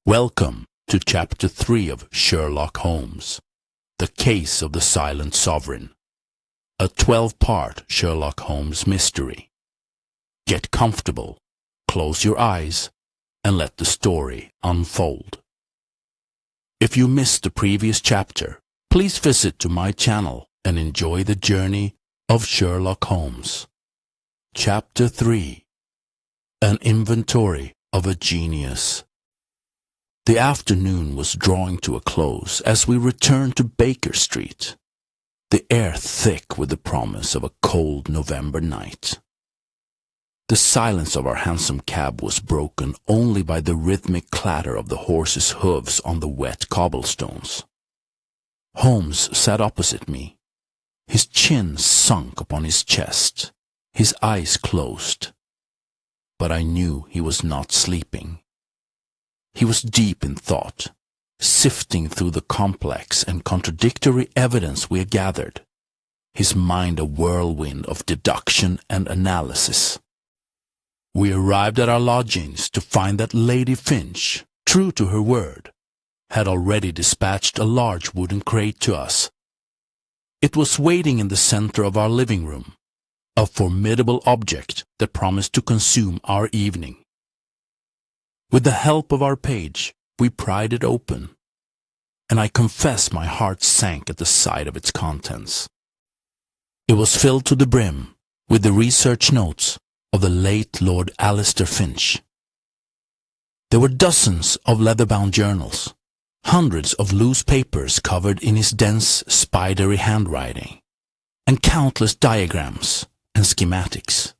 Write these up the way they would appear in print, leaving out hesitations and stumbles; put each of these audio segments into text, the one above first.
Welcome to Chapter 3 of Sherlock Holmes, The Case of the Silent Sovereign, a 12-part Sherlock Holmes mystery. Get comfortable, close your eyes, and let the story unfold. If you missed the previous chapter, please visit to my channel and enjoy the journey of Sherlock Holmes. Chapter 3: An Inventory of a Genius. The afternoon was drawing to a close as we returned to Baker Street, the air thick with the promise of a cold November night. The silence of our hansom cab was broken only by the rhythmic clatter of the horses' hooves on the wet cobblestones. Holmes sat opposite me, his chin sunk upon his chest, his eyes closed. But I knew he was not sleeping. He was deep in thought, sifting through the complex and contradictory evidence we had gathered, his mind a whirlwind of deduction and analysis. We arrived at our lodgings to find that Lady Finch, true to her word, had already dispatched a large wooden crate to us. It was waiting in the center of our living room, a formidable object that promised to consume our evening. With the help of our page, we pried it open, and I confess my heart sank at the sight of its contents. It was filled to the brim with the research notes of the late Lord Alistair Finch. There were dozens of leather-bound journals, hundreds of loose papers covered in his dense, spidery handwriting, and countless diagrams and schematics.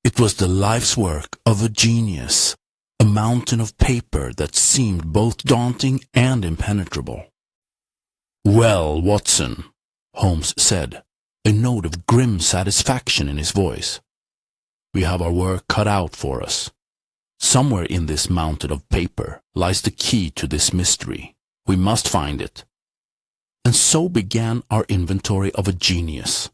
It was the life's work of a genius, a mountain of paper that seemed both daunting and impenetrable. "Well, Watson," Holmes said, a note of grim satisfaction in his voice, "we have our work cut out for us. Somewhere in this mountain of paper lies the key to this mystery. We must find it." And so began our inventory of a genius.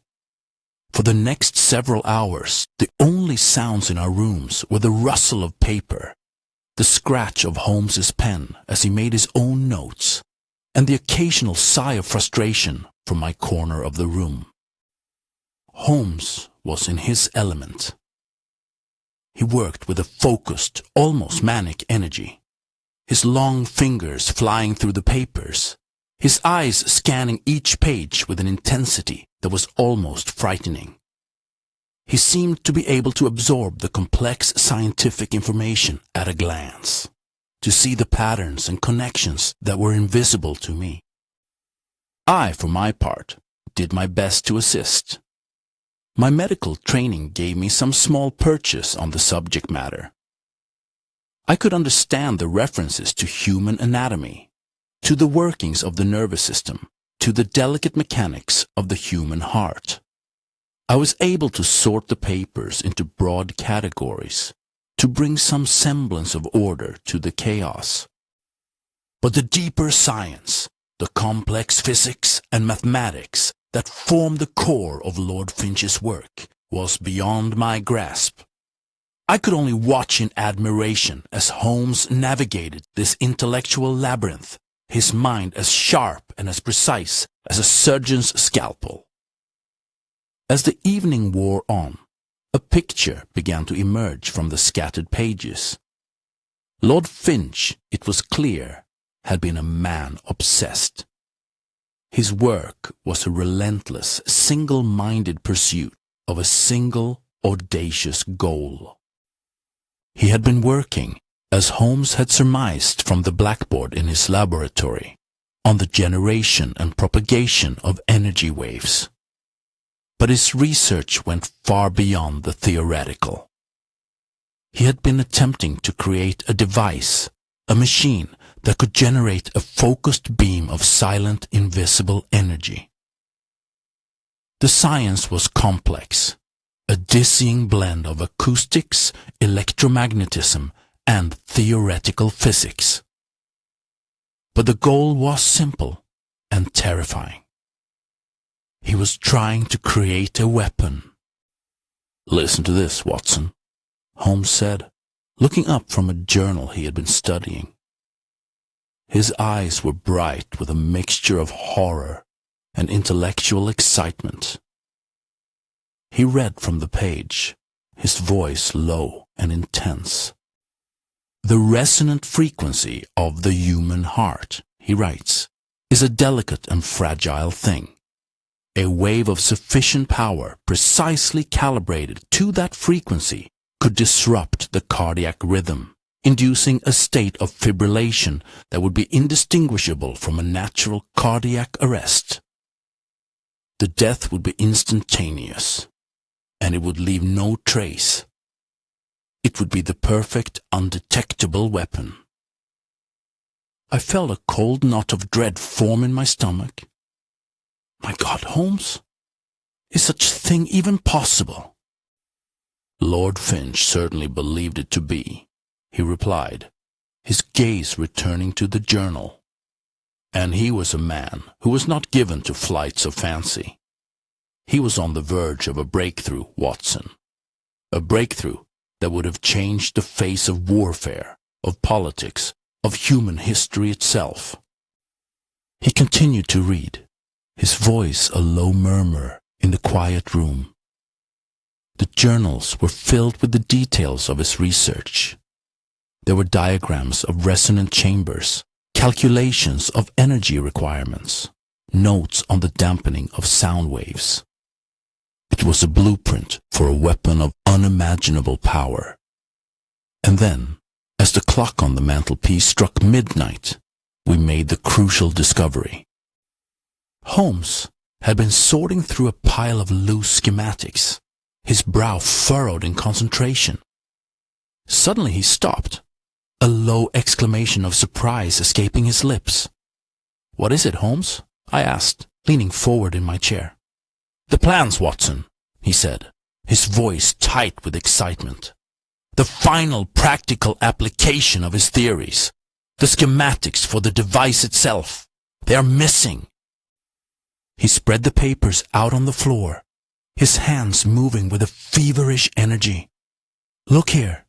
For the next several hours, the only sounds in our rooms were the rustle of paper, the scratch of Holmes's pen as he made his own notes, and the occasional sigh of frustration from my corner of the room. Holmes was in his element. He worked with a focused, almost manic energy, his long fingers flying through the papers, his eyes scanning each page with an intensity that was almost frightening. He seemed to be able to absorb the complex scientific information at a glance, to see the patterns and connections that were invisible to me. I, for my part, did my best to assist. My medical training gave me some small purchase on the subject matter. I could understand the references to human anatomy, to the workings of the nervous system, to the delicate mechanics of the human heart. I was able to sort the papers into broad categories, to bring some semblance of order to the chaos. But the deeper science, the complex physics and mathematics that formed the core of Lord Finch's work, was beyond my grasp. I could only watch in admiration as Holmes navigated this intellectual labyrinth, his mind as sharp and as precise as a surgeon's scalpel. As the evening wore on, a picture began to emerge from the scattered pages. Lord Finch, it was clear, had been a man obsessed. His work was a relentless, single-minded pursuit of a single, audacious goal. He had been working, as Holmes had surmised from the blackboard in his laboratory, on the generation and propagation of energy waves. But his research went far beyond the theoretical. He had been attempting to create a device, a machine that could generate a focused beam of silent, invisible energy. The science was complex, a dizzying blend of acoustics, electromagnetism, and theoretical physics. But the goal was simple and terrifying. He was trying to create a weapon. "Listen to this, Watson," Holmes said, looking up from a journal he had been studying. His eyes were bright with a mixture of horror and intellectual excitement. He read from the page, his voice low and intense. "The resonant frequency of the human heart," he writes, "is a delicate and fragile thing. A wave of sufficient power, precisely calibrated to that frequency, could disrupt the cardiac rhythm, inducing a state of fibrillation that would be indistinguishable from a natural cardiac arrest. The death would be instantaneous, and it would leave no trace. It would be the perfect, undetectable weapon." I felt a cold knot of dread form in my stomach. My God, Holmes, is such a thing even possible? "Lord Finch certainly believed it to be," he replied, his gaze returning to the journal. "And he was a man who was not given to flights of fancy. He was on the verge of a breakthrough, Watson. A breakthrough that would have changed the face of warfare, of politics, of human history itself." He continued to read, his voice a low murmur in the quiet room. The journals were filled with the details of his research. There were diagrams of resonant chambers, calculations of energy requirements, notes on the dampening of sound waves. It was a blueprint for a weapon of unimaginable power. And then, as the clock on the mantelpiece struck midnight, we made the crucial discovery. Holmes had been sorting through a pile of loose schematics, his brow furrowed in concentration. Suddenly he stopped, a low exclamation of surprise escaping his lips. "What is it, Holmes?" I asked, leaning forward in my chair. "The plans, Watson," he said, his voice tight with excitement. "The final practical application of his theories. The schematics for the device itself. They are missing." He spread the papers out on the floor, his hands moving with a feverish energy. "Look here.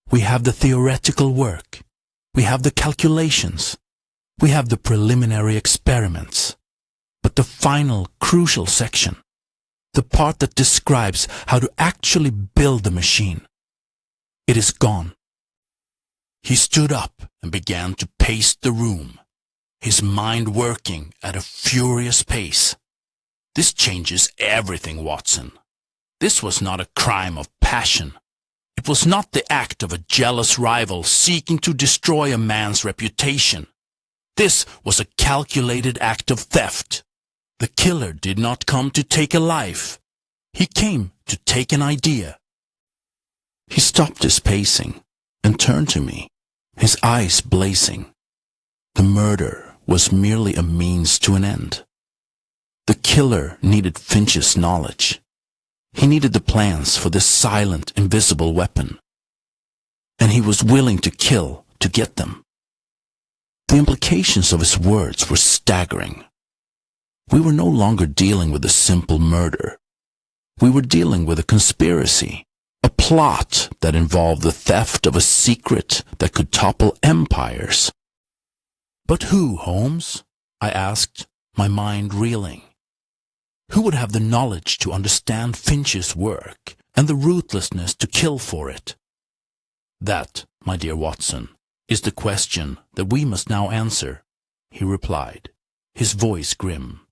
We have the theoretical work. We have the calculations. We have the preliminary experiments. But the final, crucial section, the part that describes how to actually build the machine, it is gone." He stood up and began to pace the room, his mind working at a furious pace. "This changes everything, Watson. This was not a crime of passion. It was not the act of a jealous rival seeking to destroy a man's reputation. This was a calculated act of theft. The killer did not come to take a life. He came to take an idea." He stopped his pacing and turned to me, his eyes blazing. The murder was merely a means to an end. The killer needed Finch's knowledge. He needed the plans for this silent, invisible weapon. And he was willing to kill to get them. The implications of his words were staggering. We were no longer dealing with a simple murder. We were dealing with a conspiracy, a plot that involved the theft of a secret that could topple empires. "But who, Holmes?" I asked, my mind reeling. "Who would have the knowledge to understand Finch's work and the ruthlessness to kill for it?" "That, my dear Watson, is the question that we must now answer," he replied, his voice grim.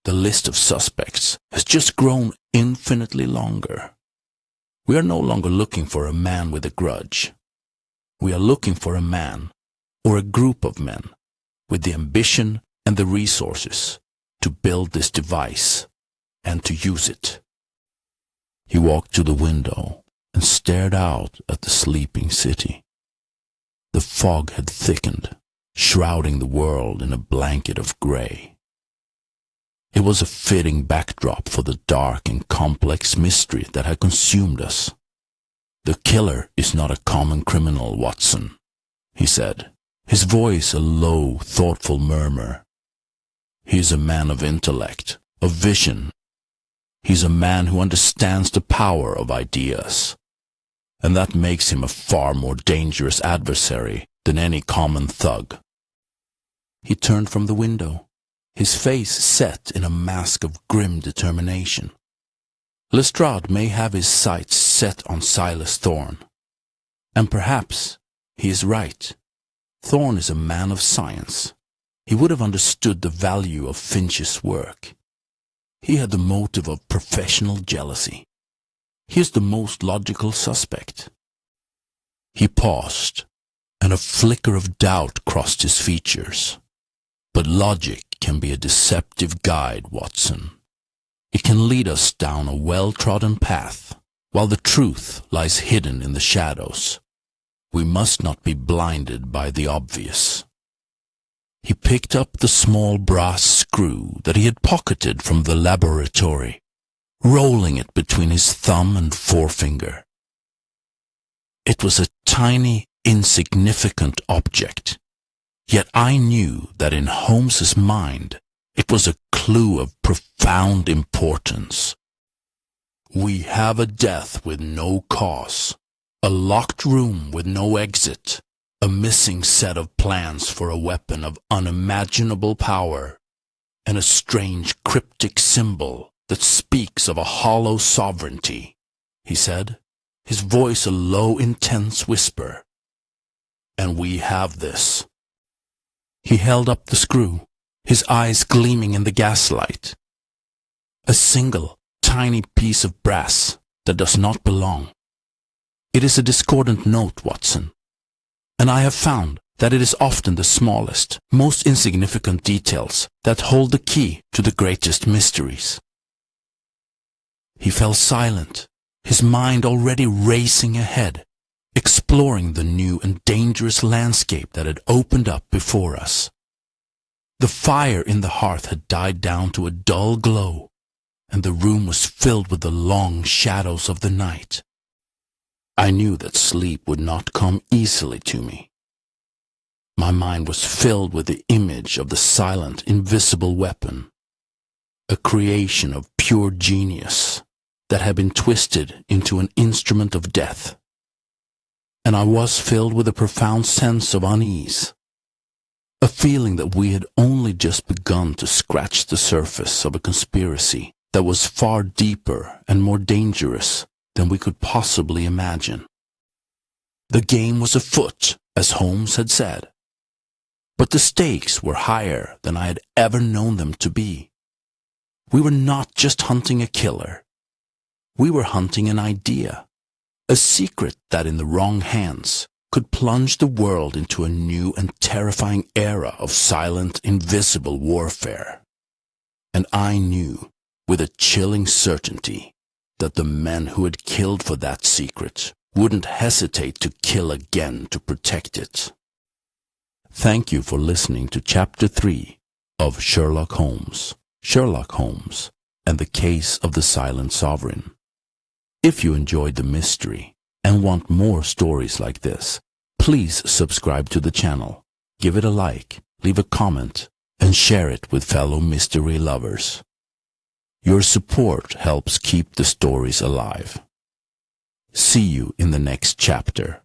"The list of suspects has just grown infinitely longer. We are no longer looking for a man with a grudge. We are looking for a man, or a group of men, with the ambition and the resources to build this device and to use it." He walked to the window and stared out at the sleeping city. The fog had thickened, shrouding the world in a blanket of gray. It was a fitting backdrop for the dark and complex mystery that had consumed us. "The killer is not a common criminal, Watson," he said, his voice a low, thoughtful murmur. "He is a man of intellect, of vision. He is a man who understands the power of ideas, and that makes him a far more dangerous adversary than any common thug. He turned from the window, his face set in a mask of grim determination. Lestrade may have his sights set on Silas Thorne. And perhaps he is right. Thorne is a man of science. He would have understood the value of Finch's work. He had the motive of professional jealousy. He is the most logical suspect. He paused, and a flicker of doubt crossed his features. But logic can be a deceptive guide, Watson. It can lead us down a well-trodden path, while the truth lies hidden in the shadows. We must not be blinded by the obvious. He picked up the small brass screw that he had pocketed from the laboratory, rolling it between his thumb and forefinger. It was a tiny, insignificant object, yet I knew that in Holmes's mind it was a clue of profound importance. We have a death with no cause, a locked room with no exit, a missing set of plans for a weapon of unimaginable power, and a strange cryptic symbol that speaks of a hollow sovereignty, he said, his voice a low, intense whisper. And we have this. He held up the screw, his eyes gleaming in the gaslight. A single, tiny piece of brass that does not belong. It is a discordant note, Watson, and I have found that it is often the smallest, most insignificant details that hold the key to the greatest mysteries. He fell silent, his mind already racing ahead, exploring the new and dangerous landscape that had opened up before us. The fire in the hearth had died down to a dull glow, and the room was filled with the long shadows of the night. I knew that sleep would not come easily to me. My mind was filled with the image of the silent, invisible weapon, a creation of pure genius that had been twisted into an instrument of death. And I was filled with a profound sense of unease, a feeling that we had only just begun to scratch the surface of a conspiracy that was far deeper and more dangerous than we could possibly imagine. The game was afoot, as Holmes had said, but the stakes were higher than I had ever known them to be. We were not just hunting a killer. We were hunting an idea, a secret that in the wrong hands could plunge the world into a new and terrifying era of silent, invisible warfare. And I knew, with a chilling certainty, that the men who had killed for that secret wouldn't hesitate to kill again to protect it. Thank you for listening to Chapter 3 of Sherlock Holmes, and the Case of the Silent Sovereign. If you enjoyed the mystery and want more stories like this, please subscribe to the channel, give it a like, leave a comment, and share it with fellow mystery lovers. Your support helps keep the stories alive. See you in the next chapter.